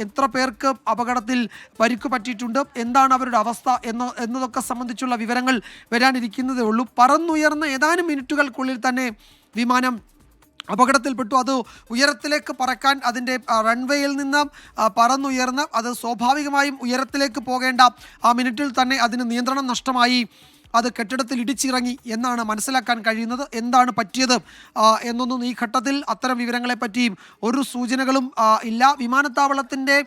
എത്ര പേർക്ക് അപകടത്തിൽ പരിക്ക് പറ്റിയിട്ടുണ്ട്, എന്താണ് അവരുടെ അവസ്ഥ എന്നതൊക്കെ സംബന്ധിച്ചുള്ള വിവരങ്ങൾ വരാനിരിക്കുന്നതേ ഉള്ളൂ. പറന്നുയർന്ന ഏതാനും മിനിറ്റുകൾക്കുള്ളിൽ തന്നെ വിമാനം അപകടത്തിൽപ്പെട്ടു. അത് ഉയരത്തിലേക്ക് പറക്കാൻ അതിൻ്റെ റൺവേയിൽ നിന്ന് പറന്നുയർന്ന് അത് സ്വാഭാവികമായും ഉയരത്തിലേക്ക് പോകേണ്ട ആ മിനിറ്റിൽ തന്നെ അതിന് നിയന്ത്രണം നഷ്ടമായി. അത് കെട്ടിടത്തിൽ ഇടിച്ചിറങ്ങി എന്നാണ് മനസ്സിലാക്കാൻ കഴിയുന്നത്. എന്താണ് പറ്റിയത് എന്നൊന്നും ഈ ഘട്ടത്തിൽ അത്തരം വിവരങ്ങളെപ്പറ്റിയും ഒരു സൂചനകളും ഇല്ല. വിമാനത്താവളത്തിൻ്റെ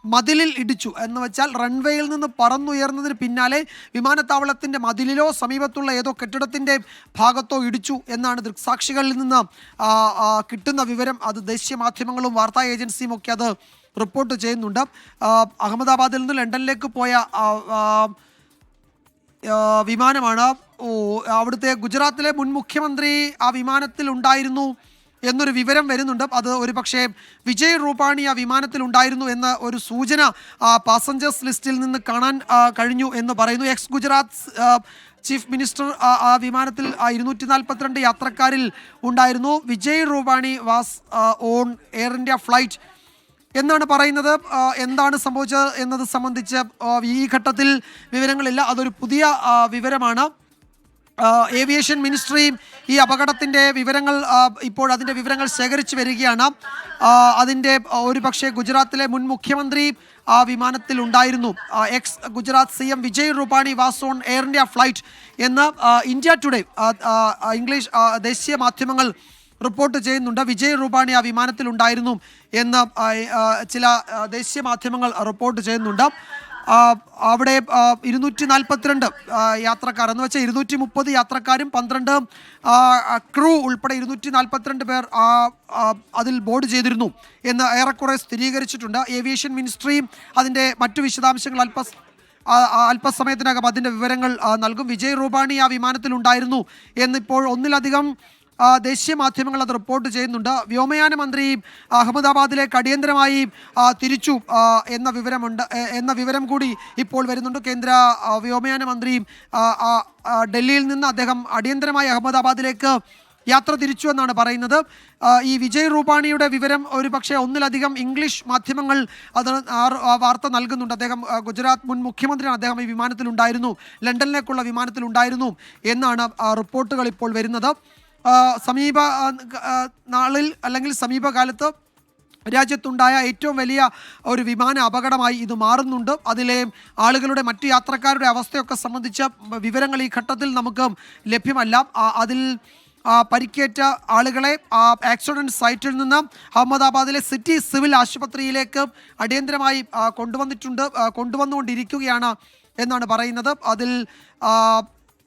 മതിലിൽ ഇടിച്ചു എന്ന് വെച്ചാൽ റൺവേയിൽ നിന്ന് പറന്നുയർന്നതിന് പിന്നാലെ വിമാനത്താവളത്തിൻ്റെ മതിലിലോ സമീപത്തുള്ള ഏതോ കെട്ടിടത്തിൻ്റെ ഭാഗത്തോ ഇടിച്ചു എന്നാണ് ദൃക്സാക്ഷികളിൽ നിന്ന് കിട്ടുന്ന വിവരം. അത് ദേശീയ മാധ്യമങ്ങളും വാർത്താ ഏജൻസിയും ഒക്കെ അത് റിപ്പോർട്ട് ചെയ്യുന്നുണ്ട്. അഹമ്മദാബാദിൽ നിന്ന് ലണ്ടനിലേക്ക് പോയ വിമാനമാണ്. അവിടുത്തെ ഗുജറാത്തിലെ മുൻ മുഖ്യമന്ത്രി ആ വിമാനത്തിൽ ഉണ്ടായിരുന്നു എന്നൊരു വിവരം വരുന്നുണ്ട്. അത് ഒരു പക്ഷേ വിജയ് റൂപാണി ആ വിമാനത്തിൽ ഉണ്ടായിരുന്നു എന്ന ഒരു സൂചന പാസഞ്ചേഴ്സ് ലിസ്റ്റിൽ നിന്ന് കാണാൻ കഴിഞ്ഞു എന്ന് പറയുന്നു. എക്സ് ഗുജറാത്ത് ചീഫ് മിനിസ്റ്റർ ആ വിമാനത്തിൽ 242 യാത്രക്കാരിൽ ഉണ്ടായിരുന്നു. Vijay Rupani was on Air India flight എന്നാണ് പറയുന്നത്. എന്താണ് സംഭവിച്ചത് എന്നത് സംബന്ധിച്ച് ഈ ഘട്ടത്തിൽ വിവരങ്ങളില്ല. അതൊരു പുതിയ വിവരമാണ്. ഏവിയേഷൻ മിനിസ്ട്രി ഈ അപകടത്തിൻ്റെ വിവരങ്ങൾ ഇപ്പോൾ അതിൻ്റെ വിവരങ്ങൾ ശേഖരിച്ചു വരികയാണ്. അതിൻ്റെ ഒരു പക്ഷേ ഗുജറാത്തിലെ മുൻ മുഖ്യമന്ത്രി ആ വിമാനത്തിൽ ഉണ്ടായിരുന്നു. Ex Gujarat CM Vijay Rupani was on Air India flight എന്ന് ഇന്ത്യ ടുഡേ ഇംഗ്ലീഷ് ദേശീയ മാധ്യമങ്ങൾ റിപ്പോർട്ട് ചെയ്യുന്നുണ്ട്. വിജയ് റൂപാണി ആ വിമാനത്തിൽ ഉണ്ടായിരുന്നു എന്ന് ചില ദേശീയ മാധ്യമങ്ങൾ റിപ്പോർട്ട് ചെയ്യുന്നുണ്ട്. അവിടെ 242 യാത്രക്കാർ എന്ന് വെച്ചാൽ 230 യാത്രക്കാരും 12 ക്രൂ ഉൾപ്പെടെ 242 പേർ അതിൽ ബോർഡ് ചെയ്തിരുന്നു എന്ന് ഏറെക്കുറെ സ്ഥിരീകരിച്ചിട്ടുണ്ട്. ഏവിയേഷൻ മിനിസ്ട്രി അതിൻ്റെ മറ്റു വിശദാംശങ്ങൾ അല്പസമയത്തിനകം അതിൻ്റെ വിവരങ്ങൾ നൽകും. വിജയ് റൂപാണി ആ വിമാനത്തിൽ ഉണ്ടായിരുന്നു എന്നിപ്പോൾ ഒന്നിലധികം ദേശീയ മാധ്യമങ്ങൾ അത് റിപ്പോർട്ട് ചെയ്യുന്നുണ്ട്. വ്യോമയാന മന്ത്രി അഹമ്മദാബാദിലേക്ക് അടിയന്തരമായി തിരിച്ചു എന്ന വിവരം കൂടി ഇപ്പോൾ വരുന്നുണ്ട്. കേന്ദ്ര വ്യോമയാന മന്ത്രി ഡൽഹിയിൽ നിന്ന് അദ്ദേഹം അടിയന്തരമായി അഹമ്മദാബാദിലേക്ക് യാത്ര തിരിച്ചു എന്നാണ് പറയുന്നത്. ഈ വിജയ് റൂപാണിയുടെ വിവരം ഒരു പക്ഷേ ഒന്നിലധികം ഇംഗ്ലീഷ് മാധ്യമങ്ങൾ അത് വാർത്ത നൽകുന്നുണ്ട്. അദ്ദേഹം ഗുജറാത്ത് മുൻ മുഖ്യമന്ത്രിയാണ്. അദ്ദേഹം ഈ വിമാനത്തിലുണ്ടായിരുന്നു, ലണ്ടനിലേക്കുള്ള വിമാനത്തിലുണ്ടായിരുന്നു എന്നാണ് റിപ്പോർട്ടുകൾ ഇപ്പോൾ വരുന്നത്. സമീപ നാളിൽ അല്ലെങ്കിൽ സമീപകാലത്ത് രാജ്യത്തുണ്ടായ ഏറ്റവും വലിയ ഒരു വിമാന അപകടമായി ഇത് മാറുന്നുണ്ട്. അതിലെ ആളുകളുടെ മറ്റു യാത്രക്കാരുടെ അവസ്ഥയൊക്കെ സംബന്ധിച്ച വിവരങ്ങൾ ഈ ഘട്ടത്തിൽ നമുക്ക് ലഭ്യമല്ല. അതിൽ പരിക്കേറ്റ ആളുകളെ ആക്സിഡൻറ്റ് സൈറ്റിൽ നിന്ന് അഹമ്മദാബാദിലെ സിറ്റി സിവിൽ ആശുപത്രിയിലേക്ക് അടിയന്തരമായി കൊണ്ടുവന്നുകൊണ്ടിരിക്കുകയാണ് എന്നാണ് പറയുന്നത്.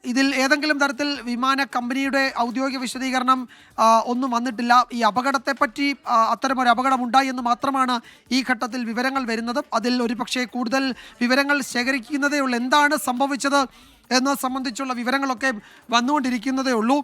ഇതിൽ ഏതെങ്കിലും തരത്തിൽ വിമാന കമ്പനിയുടെ ഔദ്യോഗിക വിശദീകരണം ഒന്നും വന്നിട്ടില്ല. ഈ അപകടത്തെപ്പറ്റി അത്തരമൊരു അപകടം ഉണ്ടായി എന്ന് മാത്രമാണ് ഈ ഘട്ടത്തിൽ വിവരങ്ങൾ വരുന്നത്. അതിൽ ഒരു പക്ഷേ കൂടുതൽ വിവരങ്ങൾ ശേഖരിക്കുന്നതേ ഉള്ളൂ. എന്താണ് സംഭവിച്ചത് എന്നത് സംബന്ധിച്ചുള്ള വിവരങ്ങളൊക്കെ വന്നുകൊണ്ടിരിക്കുന്നതേ ഉള്ളൂ.